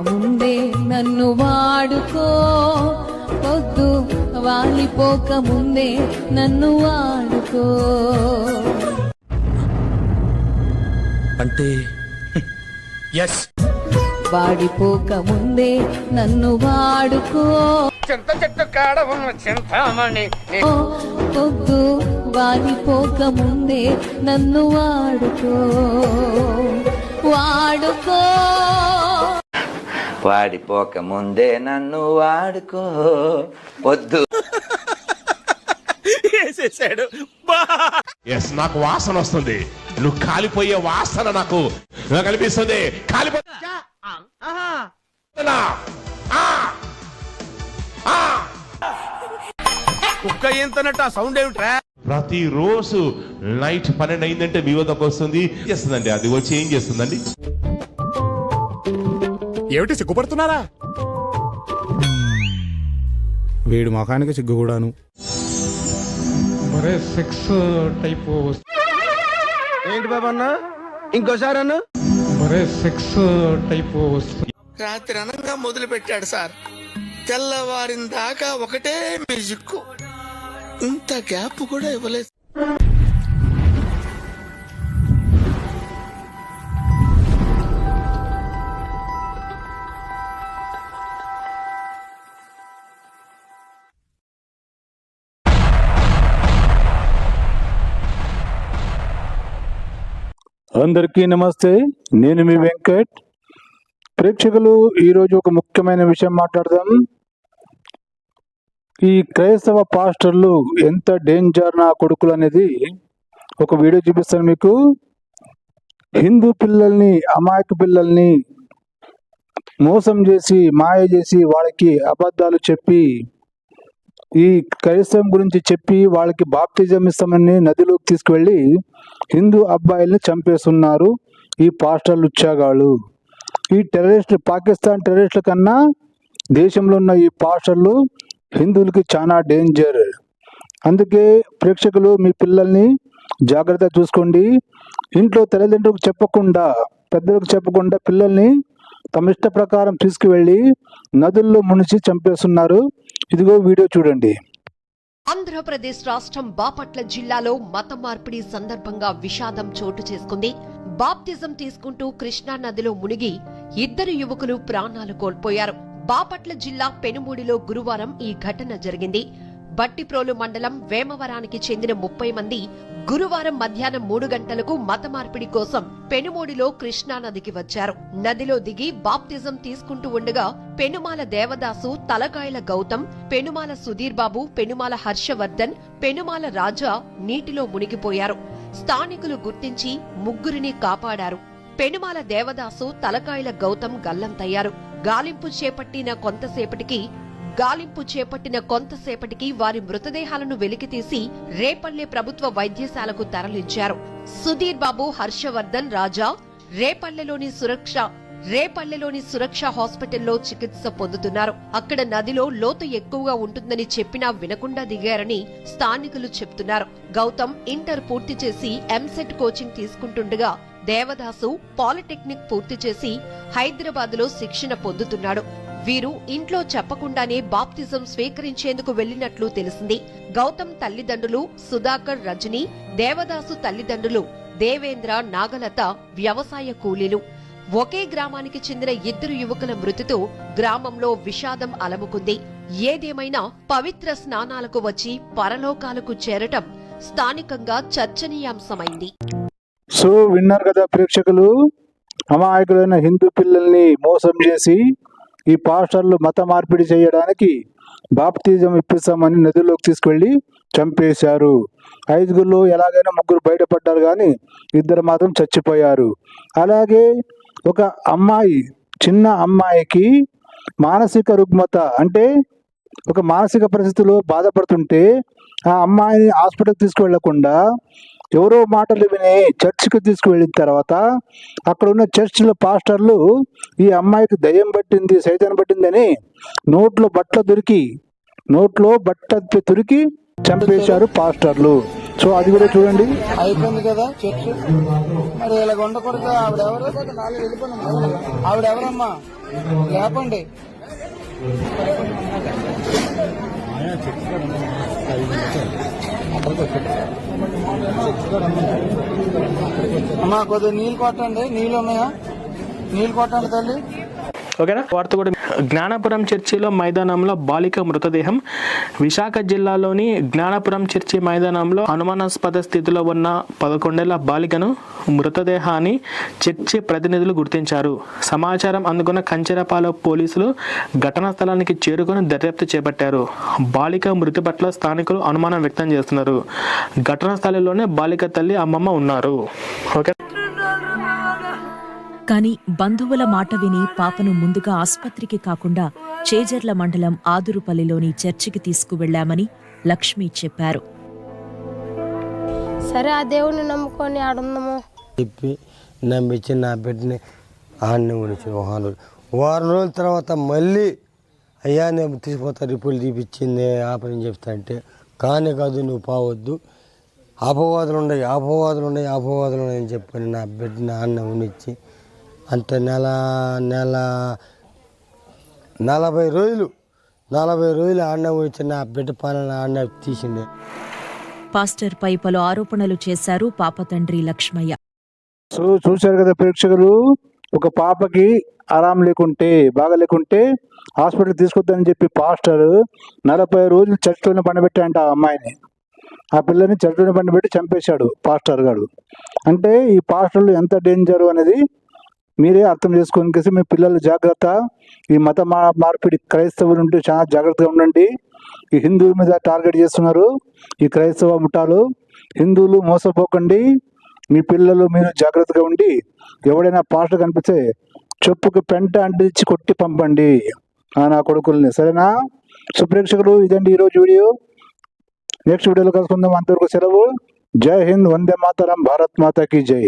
ముందే నన్ను వాడుకో, పొద్దు వాలిపోక ముందే నన్ను వాడుకో. అంటే ఎస్, వాడిపోక ముందే నన్ను వాడుకో, చింత చెట్టు కాడ ఉన్న చింతామణి పొద్దు వాలిపోక ముందే నన్ను వాడుకో, వాడుకో. వాడిపోక ముందే నన్ను వాడుకో, వద్దు. వేసేసాడు. ఎస్, నాకు వాసన వస్తుంది. నువ్వు కాలిపోయే వాసన నాకు కనిపిస్తుంది. కుక్క ఏంతనట్టు ఆ సౌండ్ ఏమిట్రా? ప్రతిరోజు నైట్ 12 అయిందంటే మీ వద్దకు వస్తుంది, చేస్తుందండి. అది వచ్చి ఏం చేస్తుందండి? ఏమిటి సిగ్గుపడుతున్నారా? వీడు మొఖానికి సిగ్గు కూడాను. మరే సెక్స్ టైప్ ఏంటి బాబా అన్న, ఇంకోసారి అన్న. మరే సెక్స్ టైప్ వస్తుంది. రాత్రి అనంగా మొదలు పెట్టాడు సార్, తెల్లవారిన దాకా ఒకటే మ్యూజిక్. ఇంత గ్యాప్ కూడా ఇవ్వలేదు. అందరికీ నమస్తే, నేను మీ వెంకట్. ప్రేక్షకులు, ఈరోజు ఒక ముఖ్యమైన విషయం మాట్లాడదాం. ఈ క్రైస్తవ పాస్టర్లు ఎంత డేంజర్ నా కొడుకులు అనేది ఒక వీడియో చూపిస్తాను మీకు. హిందూ పిల్లల్ని, అమాయక పిల్లల్ని మోసం చేసి, మాయ చేసి, వాళ్ళకి అబద్ధాలు చెప్పి, ఈ క్రైస్తవం గురించి చెప్పి వాళ్ళకి బాప్తిజం ఇస్తామని నదిలోకి తీసుకువెళ్ళి హిందూ అబ్బాయిల్ని చంపేస్తున్నారు ఈ పాస్టర్లు, ఉచ్చాగాళ్ళు. ఈ టెర్రరిస్టులు, పాకిస్తాన్ టెర్రరిస్టుల కన్నా దేశంలో ఉన్న ఈ పాస్టర్లు హిందువులకి చాలా డేంజర్. అందుకే ప్రేక్షకులు, మీ పిల్లల్ని జాగ్రత్త చూసుకోండి. ఇంట్లో తల్లిదండ్రులకు చెప్పకుండా, పెద్దలకు చెప్పకుండా పిల్లల్ని తమ ఇష్ట ప్రకారం తీసుకువెళ్ళి నదుల్లో మునిసి చంపేస్తున్నారు. ఇదిగో వీడియో చూడండి. ఆంధ్రప్రదేశ్ రాష్ట్రం బాపట్ల జిల్లాలో మత మార్పిడి సందర్భంగా విషాదం చోటు చేసుకుంది. బాప్తిజం తీసుకుంటూ కృష్ణా నదిలో మునిగి 2 యువకులు ప్రాణాలు కోల్పోయారు. బాపట్ల జిల్లా పెనుమూడిలో గురువారం ఈ ఘటన జరిగింది. బట్టిప్రోలు మండలం వేమవరానికి చెందిన 30 మంది గురువారం మధ్యాహ్నం 3 గంటలకు మత మార్పిడి కోసం పెనుమూడిలో కృష్ణా నదికి వచ్చారు. నదిలో దిగి బాప్తిజం తీసుకుంటూ ఉండగా పెనుమాల దేవదాసు, తలకాయల గౌతమ్, పెనుమాల సుధీర్ బాబు, పెనుమాల హర్షవర్ధన్, పెనుమాల రాజా నీటిలో మునిగిపోయారు. స్థానికులు గుర్తించి ముగ్గురిని కాపాడారు. పెనుమాల దేవదాసు, తలకాయల గౌతమ్ గల్లంతయ్యారు. గాలింపు చేపట్టిన కొంతసేపటికి వారి మృతదేహాలను వెలికితీసి రేపల్లె ప్రభుత్వ వైద్యశాలకు తరలించారు. సుధీర్ బాబు, హర్షవర్ధన్, రాజా రేపల్లెలోని సురక్ష హాస్పిటల్లో చికిత్స పొందుతున్నారు. అక్కడ నదిలో లోతు ఎక్కువగా ఉంటుందని చెప్పినా వినకుండా దిగారని స్థానికులు చెప్తున్నారు. గౌతమ్ ఇంటర్ పూర్తి చేసి ఎంసెట్ కోచింగ్ తీసుకుంటుండగా, దేవదాసు పాలిటెక్నిక్ పూర్తి చేసి హైదరాబాద్లో శిక్షణ పొందుతున్నాడు. వీరు ఇంట్లో చెప్పకుండానే బాప్తిజం స్వీకరించేందుకు వెళ్లినట్లు తెలిసింది. గౌతమ్ తల్లిదండ్రులు సుధాకర్, రజని, దేవదాసు తల్లిదండ్రులు దేవేంద్ర, నాగలత వ్యవసాయ కూలీలు. ఒకే గ్రామానికి చెందిన 2 యువకుల మృతితో గ్రామంలో విషాదం అలముకుంది. ఏదేమైనా పవిత్ర స్నానాలకు వచ్చి పరలోకాలకు చేరటం స్థానికంగా చర్చనీయాంశమైంది. సో విన్నారు కదా ప్రేక్షకులు, అమాయకులైన హిందూ పిల్లల్ని మోసం చేసి ఈ పాస్టర్లు మత మార్పిడి చేయడానికి బాప్తిజం ఇప్పిస్తామని నదిలోకి తీసుకెళ్లి చంపేశారు. 5గురిలో ఎలాగైనా 3 బయటపడ్డారు, కానీ 2 మాత్రం చచ్చిపోయారు. అలాగే ఒక అమ్మాయి, చిన్న అమ్మాయికి మానసిక రుగ్మత, అంటే ఒక మానసిక పరిస్థితిలో బాధపడుతుంటే ఆ అమ్మాయిని హాస్పిటల్కి తీసుకువెళ్లకుండా ఎవరో మాటలు విని చర్చికి తీసుకువెళ్ళిన తర్వాత అక్కడ ఉన్న చర్చిలో పాస్టర్లు ఈ అమ్మాయికి దయ్యం పట్టింది, సైతాన్ పట్టిందని నోట్లో బట్ట తురికి చంపేశారు పాస్టర్లు. సో అది కూడా చూడండి. అయిపోయింది కదా చర్చ్. మరి ఇలా ఉండకూడదు. ఆవిడెవరు? ఆవిడెవరమ్మా? లేపండి. అమ్మా కొద్దిగా నీళ్ళు కొట్టండి. నీళ్ళు ఉన్నాయా? నీళ్ళు కొట్టండి తల్లి. ఓకేనా. వార్త కూడా జ్ఞానపురం చర్చిలో మైదానంలో బాలిక మృతదేహం. విశాఖ జిల్లాలోని జ్ఞానపురం చర్చి మైదానంలో అనుమానాస్పద స్థితిలో ఉన్న 11 బాలికను మృతదేహాన్ని చర్చి ప్రతినిధులు గుర్తించారు. సమాచారం అందుకున్న కంచెరపాలెం పోలీసులు ఘటనా స్థలానికి చేరుకొని దర్యాప్తు చేపట్టారు. బాలిక మృతి పట్ల స్థానికులు అనుమానం వ్యక్తం చేస్తున్నారు. ఘటనా స్థలంలోనే బాలిక తల్లి, అమ్మమ్మ ఉన్నారు. ఓకే. కానీ బంధువుల మాట విని పాపను ముందుగా ఆస్పత్రికి కాకుండా చేజర్ల మండలం ఆదురుపల్లిలోని చర్చికి తీసుకువెళ్లామని లక్ష్మి చెప్పారు. సరే ఆ దేవుని నమ్ముకొని ఆడుందాము చెప్పి నమ్మించి నా బిడ్డని ఆడనే ఉంచి వారం రోజుల తర్వాత మళ్ళీ అయ్యా నేను తీసుకుపోతా రిపోర్ట్లు తీపిచ్చింది ఆపరేషన్ చెప్తా అంటే కానీ కాదు నువ్వు పోవద్దు, అపవాదులు ఉన్నాయి అని చెప్పని నా బిడ్డని ఆడనే ఉనిచ్చి అంటే నెల 40 రోజులు ఆడనే ఉంచి నా బిడ్డ పాలన ఆడనే తీసిండే. పాస్టర్ పై పలు ఆరోపణలు చేశారు పాప తండ్రి లక్ష్మయ్య. సో చూశారు కదా ప్రేక్షకులు, ఒక పాపకి బాగా లేకుంటే హాస్పిటల్ తీసుకొద్దని చెప్పి పాస్టర్ 40 రోజులు చర్చిలోనే పండబెట్టాడంట ఆ అమ్మాయిని. ఆ పిల్లని చర్చిలోనే పండబెట్టి చంపేశాడు పాస్టర్ గారు. అంటే ఈ పాస్టర్లు ఎంత డేంజర్ అనేది మీరే అర్థం చేసుకోనికేసి మీ పిల్లలు జాగ్రత్త. ఈ మత మార్పిడి క్రైస్తవులు ఉంటే చాలా జాగ్రత్తగా ఉండండి. ఈ హిందువుల మీద టార్గెట్ చేస్తున్నారు ఈ క్రైస్తవ ముఠాలు. హిందువులు మోసపోకండి. మీ పిల్లలు మీరు జాగ్రత్తగా ఉండి ఎవడైనా పాస్టర్ కనిపిస్తే చెప్పుకి పెంట అంటించి కొట్టి పంపండి నా కొడుకుల్ని, సరేనా? సో ప్రేక్షకులు, ఇదండి ఈరోజు వీడియో. నెక్స్ట్ వీడియోలో కలుసుకుందాం. అంతవరకు సెలవు. జై హింద్, వందే మాతరం, భారత్ మాతా కీ జై.